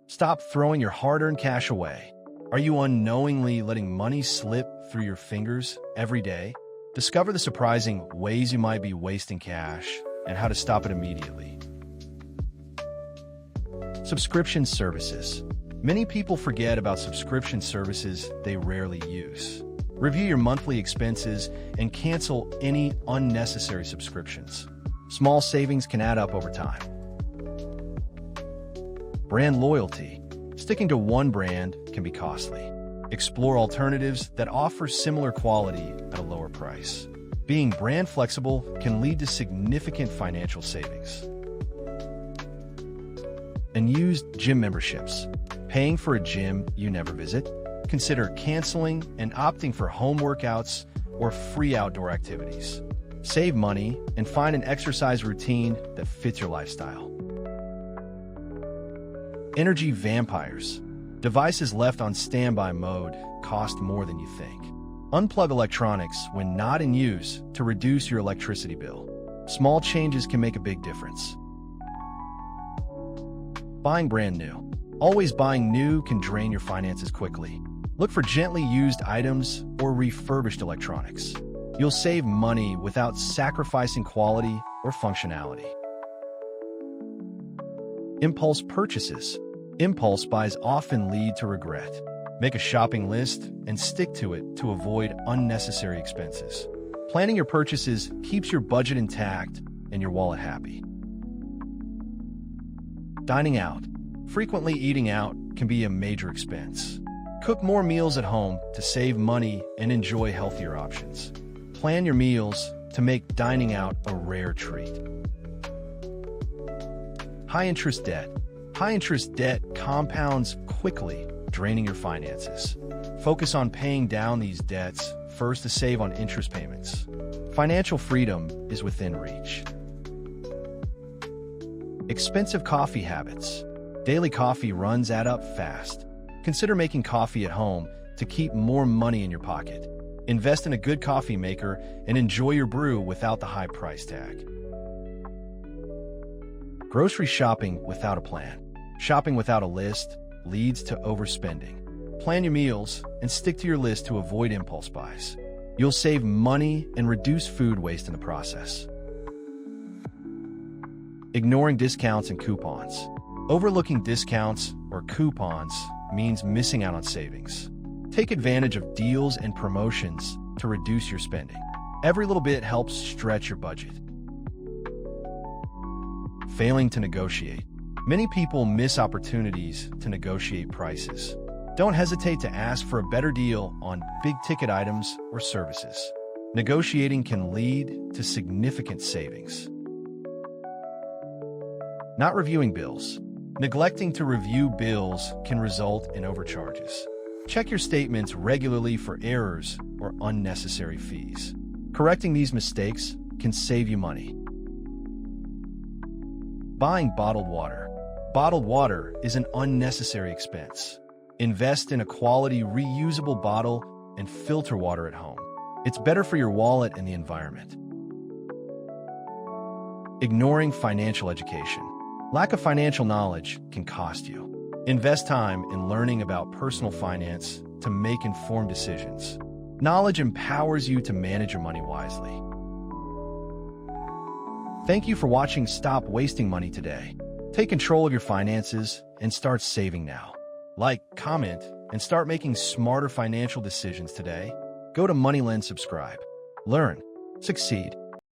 Stop throwing your hard-earned cash away. Are you unknowingly letting money slip through your fingers every day? Discover the surprising ways you might be wasting cash and how to stop it immediately. Subscription services. Many people forget about subscription services they rarely use. Review your monthly expenses and cancel any unnecessary subscriptions. Small savings can add up over time. Brand loyalty. Sticking to one brand can be costly. Explore alternatives that offer similar quality at a lower price. Being brand flexible can lead to significant financial savings. Unused gym memberships. Paying for a gym you never visit? Consider canceling and opting for home workouts or free outdoor activities. Save money and find an exercise routine that fits your lifestyle. Energy vampires. Devices left on standby mode cost more than you think. Unplug electronics when not in use to reduce your electricity bill. Small changes can make a big difference. Buying brand new. Always buying new can drain your finances quickly. Look for gently used items or refurbished electronics. You'll save money without sacrificing quality or functionality. Impulse purchases. Impulse buys often lead to regret. Make a shopping list and stick to it to avoid unnecessary expenses. Planning your purchases keeps your budget intact and your wallet happy. Dining out. Frequently eating out can be a major expense. Cook more meals at home to save money and enjoy healthier options. Plan your meals to make dining out a rare treat. High-interest debt. High-interest debt compounds quickly, draining your finances. Focus on paying down these debts first to save on interest payments. Financial freedom is within reach. Expensive coffee habits. Daily coffee runs add up fast. Consider making coffee at home to keep more money in your pocket. Invest in a good coffee maker and enjoy your brew without the high price tag. Grocery shopping without a plan. Shopping without a list leads to overspending. Plan your meals and stick to your list to avoid impulse buys. You'll save money and reduce food waste in the process. Ignoring discounts and coupons. Overlooking discounts or coupons means missing out on savings. Take advantage of deals and promotions to reduce your spending. Every little bit helps stretch your budget. Failing to negotiate. Many people miss opportunities to negotiate prices. Don't hesitate to ask for a better deal on big-ticket items or services. Negotiating can lead to significant savings. Not reviewing bills. Neglecting to review bills can result in overcharges. Check your statements regularly for errors or unnecessary fees. Correcting these mistakes can save you money. Buying bottled water. Bottled water is an unnecessary expense. Invest in a quality reusable bottle and filter water at home. It's better for your wallet and the environment. Ignoring financial education. Lack of financial knowledge can cost you. Invest time in learning about personal finance to make informed decisions. Knowledge empowers you to manage your money wisely. Thank you for watching Stop Wasting Money today. Take control of your finances and start saving now. Like, comment, and start making smarter financial decisions today. Go to MoneyLens, subscribe, learn, succeed.